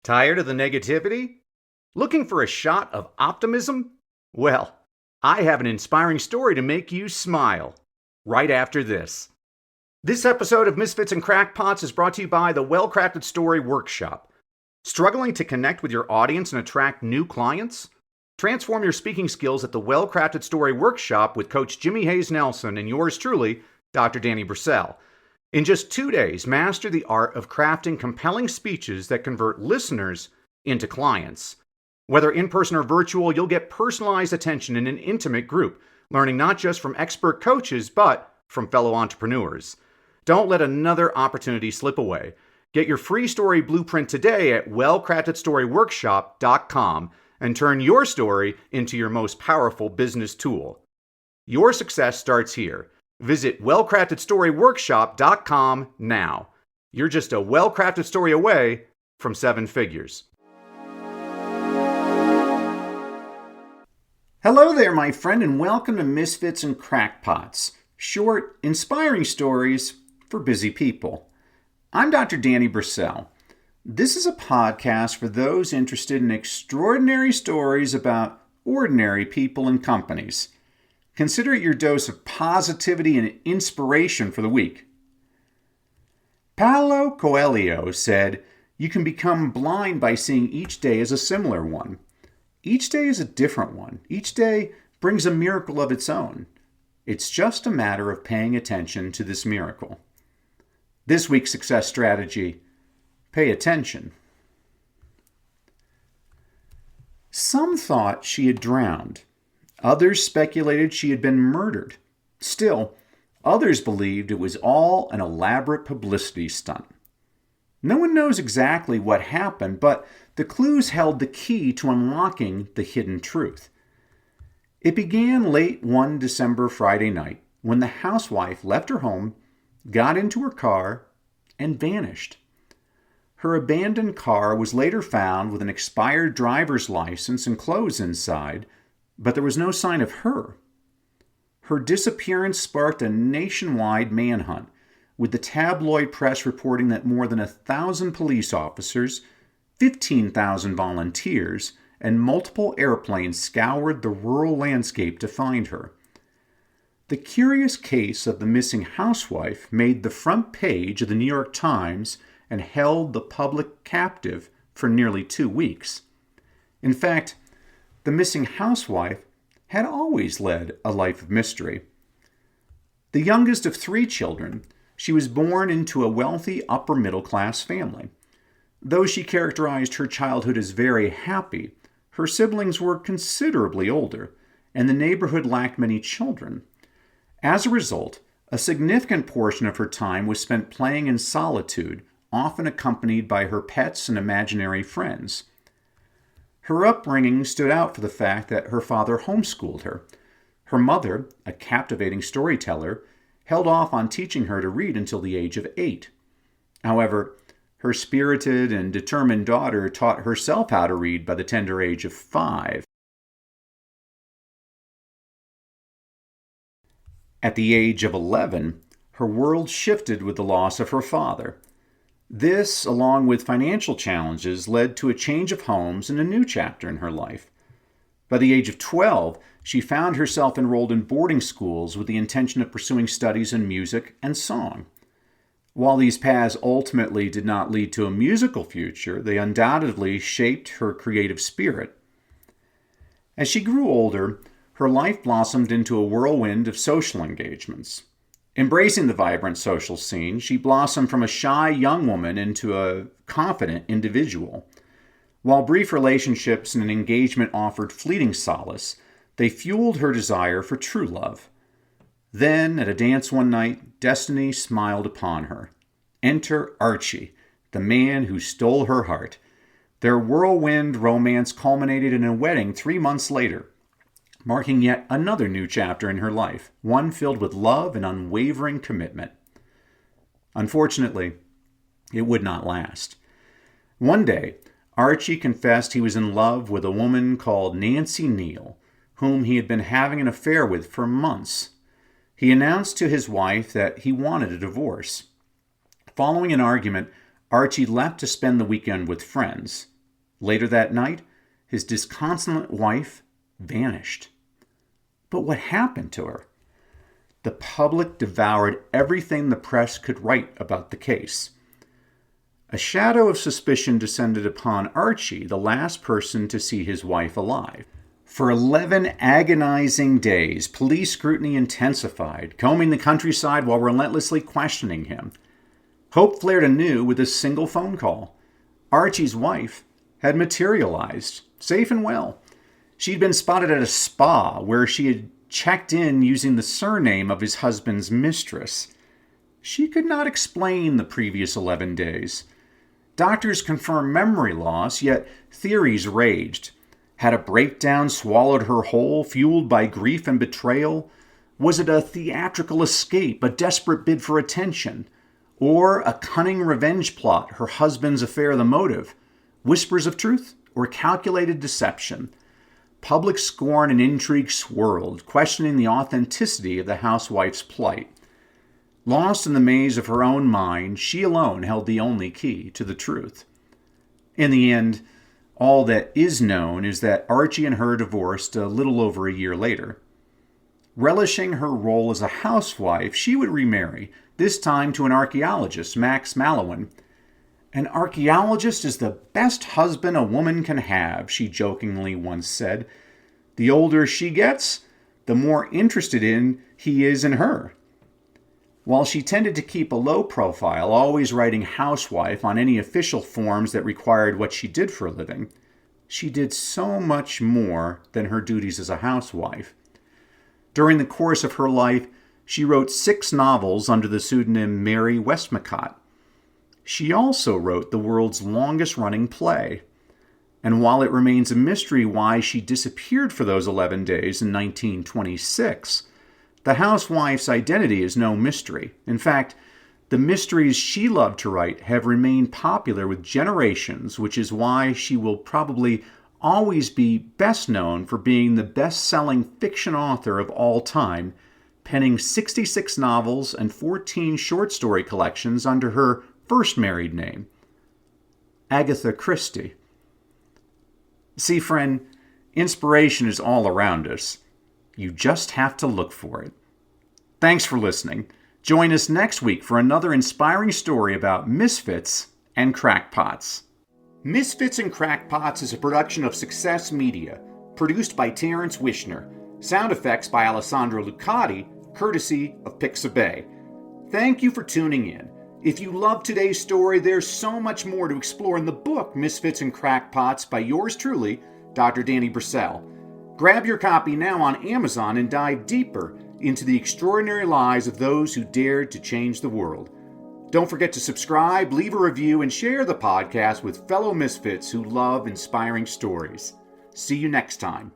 Tired of the negativity? Looking for a shot of optimism? Well, I have an inspiring story to make you smile right after this. This episode of Misfits and Crackpots is brought to you by the Well-Crafted Story Workshop. Struggling to connect with your audience and attract new clients? Transform your speaking skills at the Well-Crafted Story Workshop with Coach Jimmy Hayes Nelson and yours truly, Dr. Danny Brissell. In just 2 days, master the art of crafting compelling speeches that convert listeners into clients. Whether in-person or virtual, you'll get personalized attention in an intimate group, learning not just from expert coaches, but from fellow entrepreneurs. Don't let another opportunity slip away. Get your free story blueprint today at wellcraftedstoryworkshop.com and turn your story into your most powerful business tool. Your success starts here. Visit wellcraftedstoryworkshop.com now. You're just a well-crafted story away from 7 figures. Hello there, my friend, and welcome to Misfits and Crackpots. Short, inspiring stories for busy people. I'm Dr. Danny Brissell. This is a podcast for those interested in extraordinary stories about ordinary people and companies. Consider it your dose of positivity and inspiration for the week. Paulo Coelho said, "You can become blind by seeing each day as a similar one. Each day is a different one. Each day brings a miracle of its own. It's just a matter of paying attention to this miracle." This week's success strategy: pay attention. Some thought she had drowned. Others speculated she had been murdered. Still, others believed it was all an elaborate publicity stunt. No one knows exactly what happened, but the clues held the key to unlocking the hidden truth. It began late one December Friday night when the housewife left her home, got into her car, and vanished. Her abandoned car was later found with an expired driver's license and clothes inside, but there was no sign of her. Her disappearance sparked a nationwide manhunt, with the tabloid press reporting that more than 1,000 police officers, 15,000 volunteers, and multiple airplanes scoured the rural landscape to find her. The curious case of the missing housewife made the front page of the New York Times and held the public captive for nearly 2 weeks. In fact, the missing housewife had always led a life of mystery. The youngest of 3 children, she was born into a wealthy upper-middle-class family. Though she characterized her childhood as very happy, her siblings were considerably older, and the neighborhood lacked many children. As a result, a significant portion of her time was spent playing in solitude, often accompanied by her pets and imaginary friends. Her upbringing stood out for the fact that her father homeschooled her. Her mother, a captivating storyteller, held off on teaching her to read until the age of 8. However, her spirited and determined daughter taught herself how to read by the tender age of 5. At the age of 11, her world shifted with the loss of her father. This, along with financial challenges, led to a change of homes and a new chapter in her life. By the age of 12, she found herself enrolled in boarding schools with the intention of pursuing studies in music and song. While these paths ultimately did not lead to a musical future, they undoubtedly shaped her creative spirit. As she grew older, her life blossomed into a whirlwind of social engagements. Embracing the vibrant social scene, she blossomed from a shy young woman into a confident individual. While brief relationships and an engagement offered fleeting solace, they fueled her desire for true love. Then, at a dance one night, destiny smiled upon her. Enter Archie, the man who stole her heart. Their whirlwind romance culminated in a wedding 3 months later, marking yet another new chapter in her life, one filled with love and unwavering commitment. Unfortunately, it would not last. One day, Archie confessed he was in love with a woman called Nancy Neal, whom he had been having an affair with for months. He announced to his wife that he wanted a divorce. Following an argument, Archie left to spend the weekend with friends. Later that night, his disconsolate wife vanished. But what happened to her? The public devoured everything the press could write about the case. A shadow of suspicion descended upon Archie, the last person to see his wife alive. For 11 agonizing days, police scrutiny intensified, combing the countryside while relentlessly questioning him. Hope flared anew with a single phone call. Archie's wife had materialized, safe and well. She'd been spotted at a spa where she had checked in using the surname of his husband's mistress. She could not explain the previous 11 days. Doctors confirmed memory loss, yet theories raged. Had a breakdown swallowed her whole, fueled by grief and betrayal? Was it a theatrical escape, a desperate bid for attention? Or a cunning revenge plot, her husband's affair the motive? Whispers of truth or calculated deception? Public scorn and intrigue swirled, questioning the authenticity of the housewife's plight. Lost in the maze of her own mind, she alone held the only key to the truth. In the end, all that is known is that Archie and her divorced a little over a year later. Relishing her role as a housewife, she would remarry, this time to an archaeologist, Max Mallowan. "An archaeologist is the best husband a woman can have," she jokingly once said. The older she gets, the more interested he is in her. While she tended to keep a low profile, always writing housewife on any official forms that required what she did for a living, she did so much more than her duties as a housewife. During the course of her life, she wrote 6 novels under the pseudonym Mary Westmacott. She also wrote the world's longest-running play. And while it remains a mystery why she disappeared for those 11 days in 1926, the housewife's identity is no mystery. In fact, the mysteries she loved to write have remained popular with generations, which is why she will probably always be best known for being the best-selling fiction author of all time, penning 66 novels and 14 short story collections under her first married name, Agatha Christie. See, friend, inspiration is all around us. You just have to look for it. Thanks for listening. Join us next week for another inspiring story about misfits and crackpots. Misfits and Crackpots is a production of Success Media, produced by Terrence Wishner. Sound effects by Alessandro Lucati, courtesy of Pixabay. Thank you for tuning in. If you love today's story, there's so much more to explore in the book Misfits and Crackpots by yours truly, Dr. Danny Brissell. Grab your copy now on Amazon and dive deeper into the extraordinary lives of those who dared to change the world. Don't forget to subscribe, leave a review, and share the podcast with fellow misfits who love inspiring stories. See you next time.